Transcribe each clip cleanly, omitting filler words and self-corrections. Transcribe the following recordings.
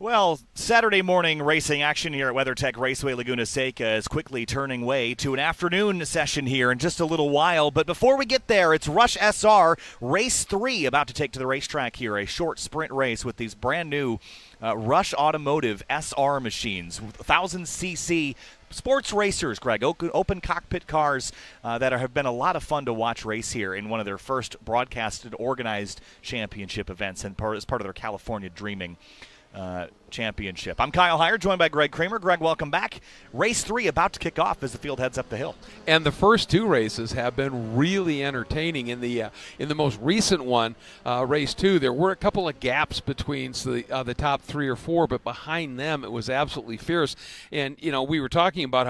Well, Saturday morning racing action here at WeatherTech Raceway Laguna Seca is quickly turning way to an afternoon session here in just a little while. But before we get there, it's Rush SR Race 3 about to take to the racetrack here, a short sprint race with these brand new Rush Automotive SR machines, 1,000cc sports racers, Greg, open cockpit cars that have been a lot of fun to watch race here in one of their first broadcasted, organized championship events and as part of their California Dreaming championship. I'm Kyle Heyer, joined by Greg Kramer. Greg, welcome back. Race 3 about to kick off as the field heads up the hill. And the first two races have been really entertaining. In the most recent one, race 2, there were a couple of gaps between the top 3 or 4, but behind them it was absolutely fierce. And, you know, we were talking about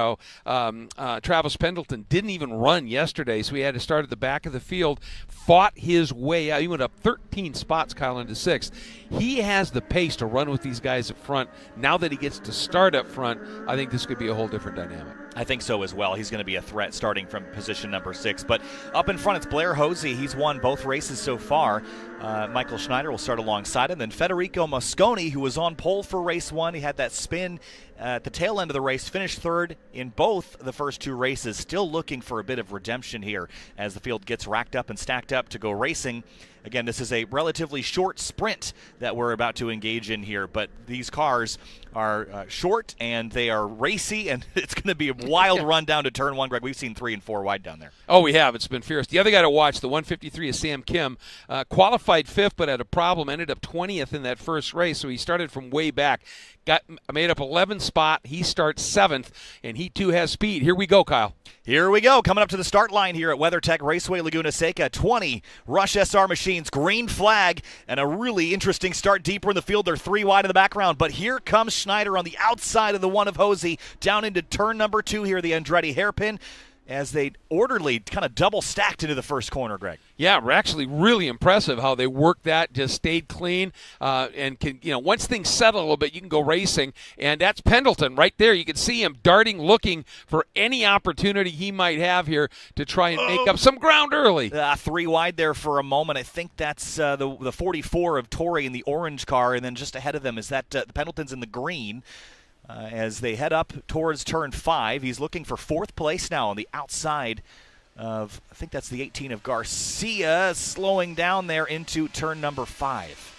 how Travis Pendleton didn't even run yesterday, so he had to start at the back of the field, fought his way out. He went up 13 spots, Kyle, into 6th. He has the pace to run with these guys up front. Now that he gets to start up front, I think this could be a whole different dynamic. I think so as well. He's going to be a threat starting from position number 6. But up in front, it's Blair Hosey. He's won both races so far. Michael Schneider will start alongside him. Then Federico Mosconi, who was on pole for race 1. He had that spin at the tail end of the race, finished 3rd in both the first 2 races. Still looking for a bit of redemption here as the field gets racked up and stacked up to go racing. Again, this is a relatively short sprint that we're about to engage in here, but these cars are short and they are racy, and it's going to be a wild run down to turn 1. Greg, we've seen 3 and 4 wide down there. Oh, we have. It's been fierce. The other guy to watch, the 153, is Sam Kim. Qualified 5th, but had a problem. Ended up 20th in that first race, so he started from way back. Made up 11th spot. He starts 7th, and he too has speed. Here we go, Kyle. Here we go. Coming up to the start line here at WeatherTech Raceway Laguna Seca. 20 Rush SR machines, green flag, and a really interesting start deeper in the field. They're 3 wide in the background, but here comes Schneider on the outside of the one of Hosey down into turn number 2 here, the Andretti hairpin, as they orderly kind of double stacked into the first corner, Greg. Yeah, we're actually really impressive how they worked that, just stayed clean, and can, you know, once things settle a little bit, you can go racing, and that's Pendleton right there. You can see him darting, looking for any opportunity he might have here to try and make up some ground early. 3 wide there for a moment. I think that's the 44 of Torrey in the orange car, and then just ahead of them is that the Pendleton's in the green. As they head up towards turn 5, he's looking for 4th place now on the outside of, I think that's the 18 of Garcia, slowing down there into turn number 5.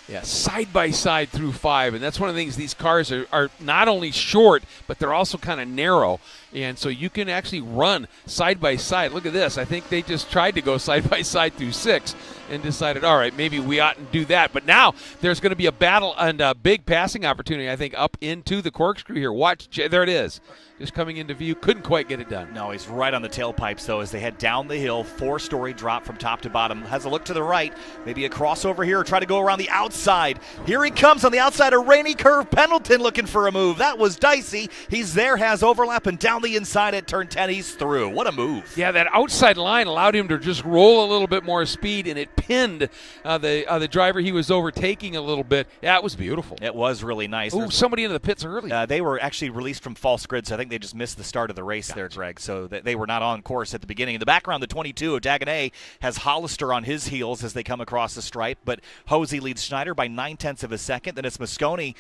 Yeah, side by side through 5, and that's one of the things. These cars are not only short, but they're also kind of narrow, and so you can actually run side by side. Look at this. I think they just tried to go side by side through 6 and decided, all right, maybe we oughtn't do that. But now there's going to be a battle and a big passing opportunity, I think, up into the corkscrew here. Watch, there it is. Just coming into view, couldn't quite get it done. No, he's right on the tailpipes, though, as they head down the hill. 4-story drop from top to bottom. Has a look to the right. Maybe a crossover here, or try to go around the outside. Here he comes on the outside, a rainy curve. Pendleton looking for a move. That was dicey. He's there, has overlap, and down the inside at turn 10, he's through. What a move. Yeah, that outside line allowed him to just roll a little bit more speed, and it pinned the driver he was overtaking a little bit. Yeah, it was beautiful. It was really nice. Ooh, somebody into the pits early. They were actually released from false grid, so I think they just missed the start of the race there, Greg, so they were not on course at the beginning. In the background, the 22 of Dagonet has Hollister on his heels as they come across the stripe, but Hosey leads Schneider by 9/10 of a second. Then it's Mosconi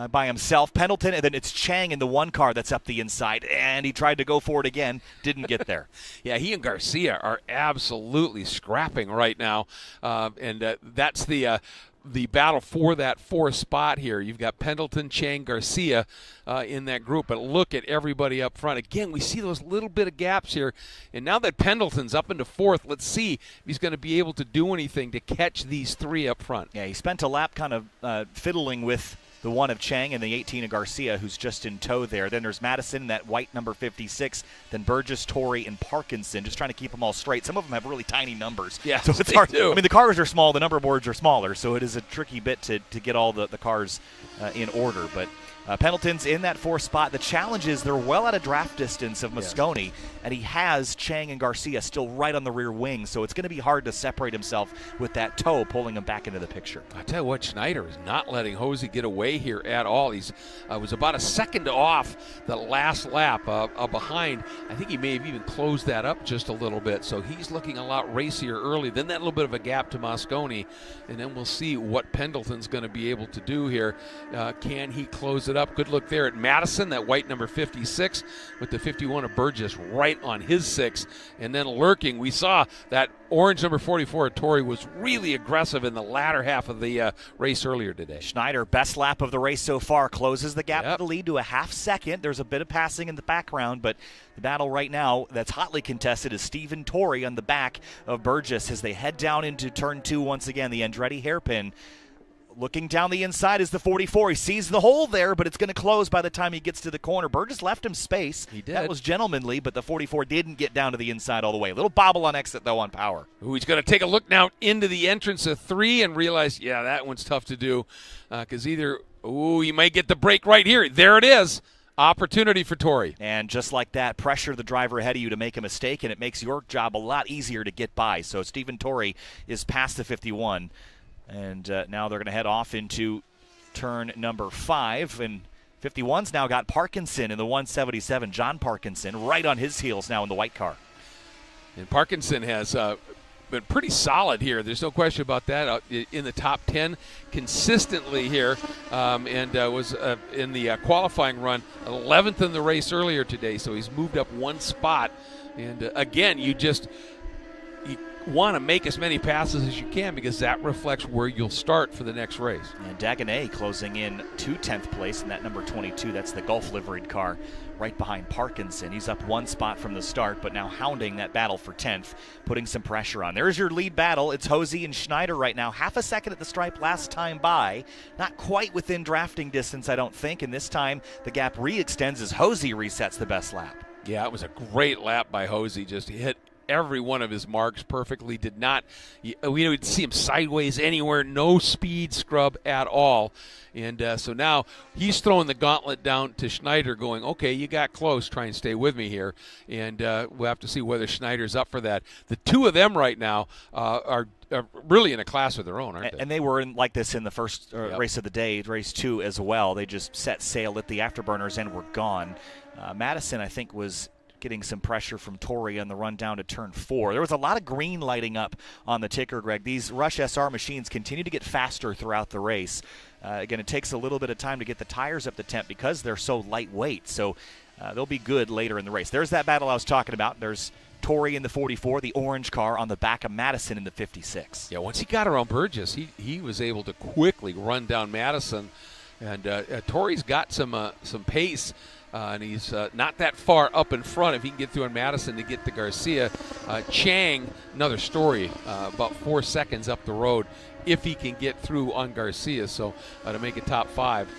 by himself, Pendleton, and then it's Chang in the 1 car that's up the inside, and he tried to go for it again, didn't get there. Yeah, he and Garcia are absolutely scrapping right now, and that's the battle for that 4th spot here. You've got Pendleton, Chang, Garcia in that group, but look at everybody up front. Again, we see those little bit of gaps here, and now that Pendleton's up into 4th, let's see if he's going to be able to do anything to catch these 3 up front. Yeah, he spent a lap kind of fiddling with the 1 of Chang and the 18 of Garcia, who's just in tow there. Then there's Madison, that white number 56. Then Burgess, Torrey, and Parkinson, just trying to keep them all straight. Some of them have really tiny numbers. Yeah, so it's hard. I mean, the cars are small, the number boards are smaller, so it is a tricky bit to get all the cars in order. But Pendleton's in that 4th spot. The challenge is they're well out of draft distance of Mosconi, and he has Chang and Garcia still right on the rear wing, so it's going to be hard to separate himself with that toe, pulling him back into the picture. I tell you what, Schneider is not letting Hosey get away away here at all. He's was about a second off the last lap behind. I think he may have even closed that up just a little bit. So he's looking a lot racier early. Then that little bit of a gap to Mosconi, and then we'll see what Pendleton's going to be able to do here. Can he close it up? Good look there at Madison, that white number 56, with the 51 of Burgess right on his 6. And then lurking, we saw that orange number 44 at Torrey was really aggressive in the latter half of the race earlier today. Schneider, best lap of the race so far, closes the gap to the lead to a half second. There's a bit of passing in the background, but the battle right now that's hotly contested is Stephen Torrey on the back of Burgess as they head down into turn 2 once again, the Andretti hairpin. Looking down the inside is the 44. He sees the hole there, but it's going to close by the time he gets to the corner. Burgess left him space. He did. That was gentlemanly, but the 44 didn't get down to the inside all the way. A little bobble on exit, though, on power. Ooh, he's going to take a look now into the entrance of 3 and realize, yeah, that one's tough to do because either, he might get the break right here. There it is. Opportunity for Torrey. And just like that, pressure the driver ahead of you to make a mistake, and it makes your job a lot easier to get by. So Stephen Torrey is past the 51. And now they're going to head off into turn number 5. And 51's now got Parkinson in the 177. John Parkinson right on his heels now in the white car. And Parkinson has been pretty solid here. There's no question about that. In the top 10 consistently here, and was in the qualifying run 11th in the race earlier today. So he's moved up 1 spot. And again, you want to make as many passes as you can because that reflects where you'll start for the next race. And Dagonet closing in to 10th place in that number 22. That's the Gulf liveried car right behind Parkinson. He's up 1 spot from the start, but now hounding that battle for 10th, putting some pressure on. There's your lead battle. It's Hosey and Schneider right now. Half a second at the stripe last time by. Not quite within drafting distance, I don't think, and this time the gap re-extends as Hosey resets the best lap. Yeah, it was a great lap by Hosey. Just hit every one of his marks perfectly. Did not, we didn't see him sideways anywhere, no speed scrub at all. And so now he's throwing the gauntlet down to Schneider going, okay, you got close, try and stay with me here. And we'll have to see whether Schneider's up for that. The two of them right now are really in a class of their own, aren't they? And they were like this in the first race of the day, race 2 as well. They just set sail, lit the afterburners, and were gone. Madison, I think, was getting some pressure from Torrey on the run down to turn 4. There was a lot of green lighting up on the ticker, Greg. These Rush SR machines continue to get faster throughout the race. Again, it takes a little bit of time to get the tires up to temp because they're so lightweight. So they'll be good later in the race. There's that battle I was talking about. There's Torrey in the 44, the orange car on the back of Madison in the 56. Yeah, once he got around Burgess, he was able to quickly run down Madison. And Torrey's got some pace. And he's not that far up in front if he can get through on Madison to get to Garcia. Chang, another story, about 4 seconds up the road if he can get through on Garcia, so to make it top 5.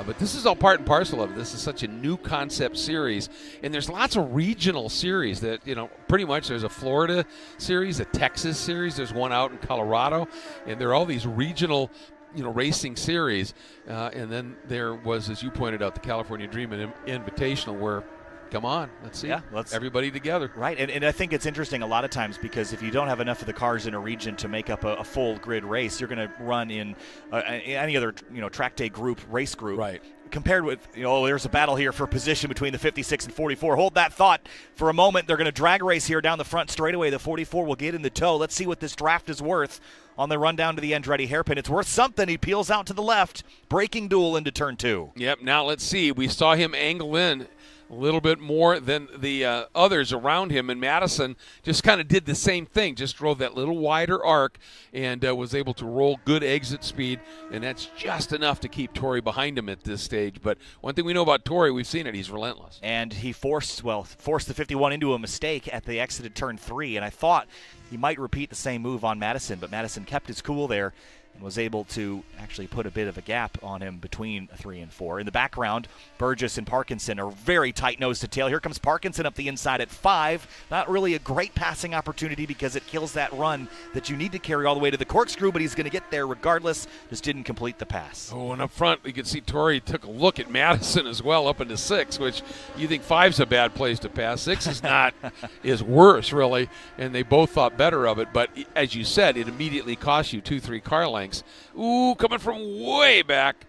But this is all part and parcel of it. This is such a new concept series, and there's lots of regional series that, pretty much there's a Florida series, a Texas series, there's one out in Colorado, and there are all these regional racing series, and then there was, as you pointed out, the California Dream Invitational, where, come on, let's see, let's everybody together. Right, and I think it's interesting a lot of times because if you don't have enough of the cars in a region to make up a full grid race, you're going to run in any other track day race group. Right. Compared with, there's a battle here for position between the 56 and 44. Hold that thought for a moment. They're going to drag race here down the front straightaway. The 44 will get in the tow. Let's see what this draft is worth on the run down to the Andretti hairpin. It's worth something. He peels out to the left. Braking duel into turn 2. Yep, now let's see. We saw him angle in a little bit more than the others around him, and Madison just kind of did the same thing, just drove that little wider arc and was able to roll good exit speed, and that's just enough to keep Torrey behind him at this stage. But one thing we know about Torrey, we've seen it, he's relentless. And he forced the 51 into a mistake at the exit of turn 3, and I thought he might repeat the same move on Madison, but Madison kept his cool there and was able to actually put a bit of a gap on him between 3 and 4. In the background, Burgess and Parkinson are very tight nose to tail. Here comes Parkinson up the inside at 5. Not really a great passing opportunity because it kills that run that you need to carry all the way to the corkscrew, but he's going to get there regardless. Just didn't complete the pass. Oh, and up front, you can see Torrey took a look at Madison as well up into 6, which you think 5's a bad place to pass. 6 is not, is worse, really, and they both thought better of it. But as you said, it immediately cost you 2-3 car lengths. Ooh, coming from way back.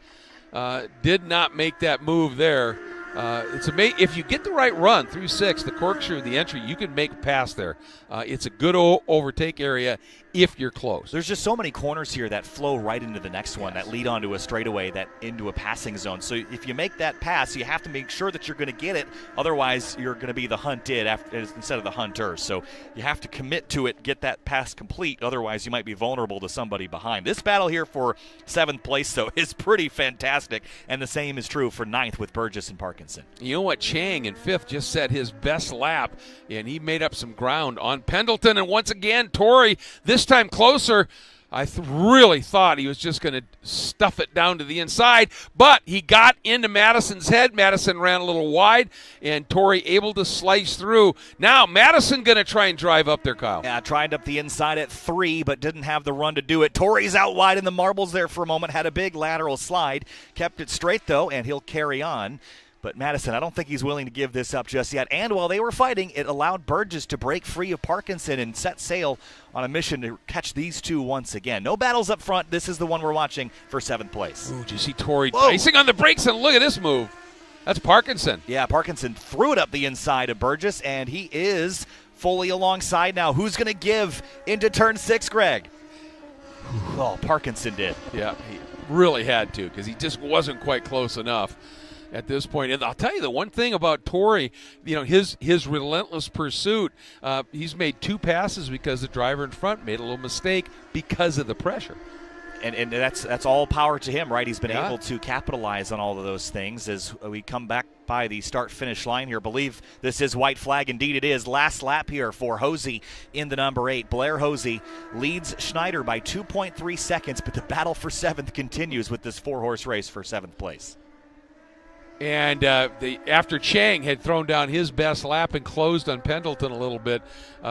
did not make that move there. It's amazing. If you get the right run through 6, the corkscrew, the entry, you can make a pass there. It's a good overtake area if you're close. There's just so many corners here that flow right into the next one, Yes. that lead onto a straightaway, that into a passing zone. So if you make that pass, you have to make sure that you're going to get it. Otherwise, you're going to be the hunted instead of the hunter. So you have to commit to it, get that pass complete. Otherwise, you might be vulnerable to somebody behind. This battle here for 7th place, though, is pretty fantastic. And the same is true for 9th with Burgess and Parkinson. You know what? Chang in 5th just set his best lap, and he made up some ground on Pendleton. And once again, Torrey, this time closer. I really thought he was just going to stuff it down to the inside, but he got into Madison's head. Madison ran a little wide, and Torrey able to slice through. Now Madison going to try and drive up there, Kyle. Yeah, tried up the inside at 3, but didn't have the run to do it. Torrey's out wide in the marbles there for a moment, had a big lateral slide, kept it straight though, and he'll carry on. But Madison, I don't think he's willing to give this up just yet. And while they were fighting, it allowed Burgess to break free of Parkinson and set sail on a mission to catch these two once again. No battles up front. This is the one we're watching for 7th place. Ooh, did you see Torrey icing on the brakes? And look at this move. That's Parkinson. Yeah, Parkinson threw it up the inside of Burgess, and he is fully alongside now. Who's going to give into turn 6, Greg? Oh, Parkinson did. Yeah, he really had to because he just wasn't quite close enough at this point. And I'll tell you the one thing about Torrey, his relentless pursuit, he's made 2 passes because the driver in front made a little mistake because of the pressure. And that's all power to him, right? He's been able to capitalize on all of those things as we come back by the start-finish line here. I believe this is white flag. Indeed it is. Last lap here for Hosey in the number 8. Blair Hosey leads Schneider by 2.3 seconds, but the battle for 7th continues with this 4-horse race for 7th place. And after Chang had thrown down his best lap and closed on Pendleton a little bit,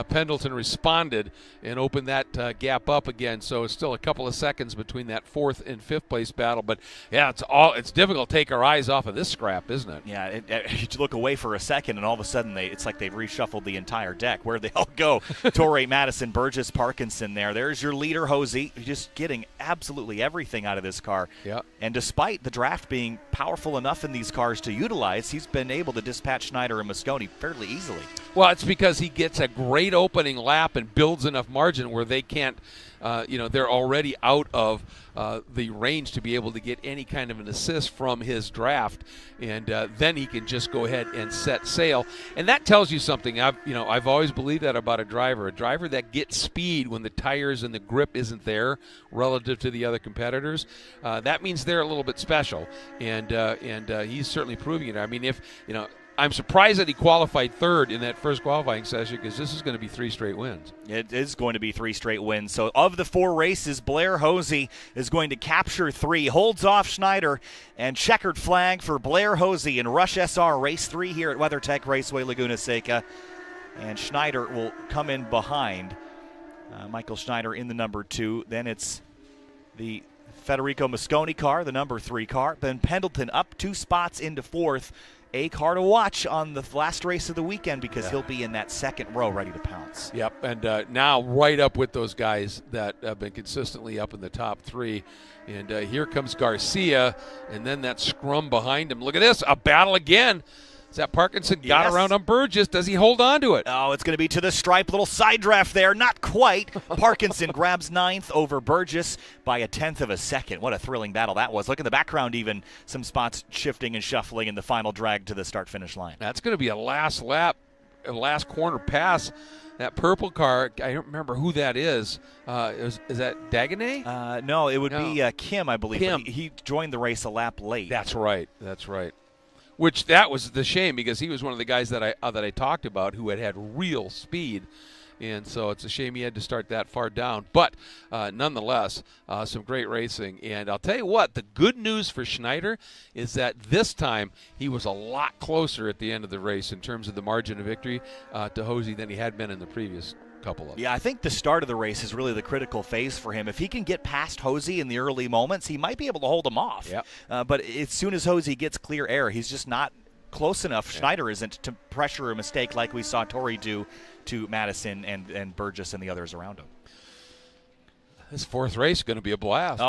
Pendleton responded and opened that gap up again. So it's still a couple of seconds between that 4th and 5th place battle. But yeah, it's difficult to take our eyes off of this scrap, isn't it? Yeah, you look away for a second, and all of a sudden it's like they've reshuffled the entire deck. Where'd they all go? Torrey, Madison, Burgess, Parkinson there. There's your leader, Hosey, just getting absolutely everything out of this car. Yeah. And despite the draft being powerful enough in these cars to utilize, he's been able to dispatch Schneider and Mosconi fairly easily. Well, it's because he gets a great opening lap and builds enough margin where they can't, they're already out of the range to be able to get any kind of an assist from his draft, and then he can just go ahead and set sail. And that tells you something. I've always believed that about a driver that gets speed when the tires and the grip isn't there relative to the other competitors. That means they're a little bit special, and he's certainly proving it. I mean, I'm surprised that he qualified 3rd in that first qualifying session because this is going to be 3 straight wins. It is going to be 3 straight wins. So of the 4 races, Blair Hosey is going to capture 3, holds off Schneider, and checkered flag for Blair Hosey in Rush SR Race 3 here at WeatherTech Raceway Laguna Seca. And Schneider will come in behind. Michael Schneider in the number 2. Then it's the Federico Mosconi car, the number 3 car. Then Pendleton up 2 spots into 4th. A car to watch on the last race of the weekend because he'll be in that 2nd row ready to pounce. Yep, and now right up with those guys that have been consistently up in the top 3. And here comes Garcia, and then that scrum behind him. Look at this, a battle again. Is that Parkinson got around on Burgess? Does he hold on to it? Oh, it's going to be to the stripe. Little side draft there. Not quite. Parkinson grabs 9th over Burgess by 1/10 of a second. What a thrilling battle that was. Look in the background even. Some spots shifting and shuffling in the final drag to the start-finish line. That's going to be a last lap, a last corner pass. That purple car, I don't remember who that is. Is that Dagenais? No, it would be Kim, I believe. Kim. He joined the race a lap late. That's right. Which that was the shame because he was one of the guys that I talked about who had real speed, and so it's a shame he had to start that far down. But nonetheless, some great racing. And I'll tell you what, the good news for Schneider is that this time he was a lot closer at the end of the race in terms of the margin of victory to Hosey than he had been in the previous couple of them. Yeah, I think the start of the race is really the critical phase for him. If he can get past Hosey in the early moments, he might be able to hold him off. Yep. But as soon as Hosey gets clear air, he's just not close enough. Yeah. Schneider isn't to pressure a mistake like we saw Torrey do to Madison and Burgess and the others around him. This 4th race is going to be a blast.